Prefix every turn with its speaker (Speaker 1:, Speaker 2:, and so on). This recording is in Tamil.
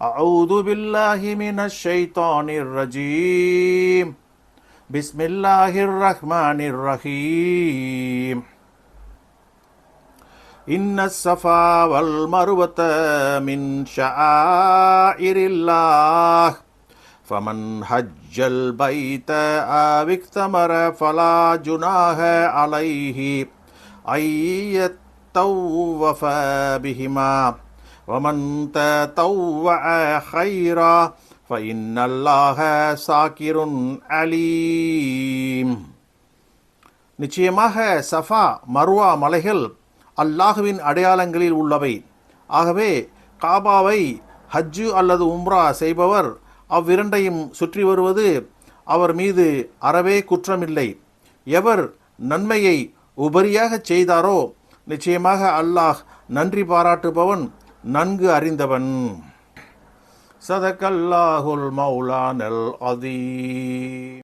Speaker 1: அஊது பில்லாஹி மினஷ் ஷைத்தானிர் ரஜீம். பிஸ்மில்லாஹிர் ரஹ்மானிர் ரஹீம். இன்னஸ் ஸஃபா வல் மர்வத மின் ஷஆயிரில்லாஹ் ஃபமன் ஹஜ்ஜல் பைத அவ் இக்தமர ஃபலா ஜுனாஹ அலைஹி ஐயத்தவ்வஃப பிஹிமா வமன் ததவ்வஅ கைரா ஃபஇன்னல்லாஹ ஷாக்கிருன் அலீம். நிச்சயமாக சஃபா மர்வா மலைகள் அல்லாஹுவின் அடையாளங்களில் உள்ளவை. ஆகவே காபாவை ஹஜ்ஜு அல்லது உம்ரா செய்பவர் அவ்விரண்டையும் சுற்றி வருவது அவர் மீது அறவே குற்றமில்லை. எவர் நன்மையை உபரியாக செய்தாரோ நிச்சயமாக அல்லாஹ் நன்றி பாராட்டுபவன், நன்கு அறிந்தவன். சதகல்லாஹுல் மௌலானல் அதீம்.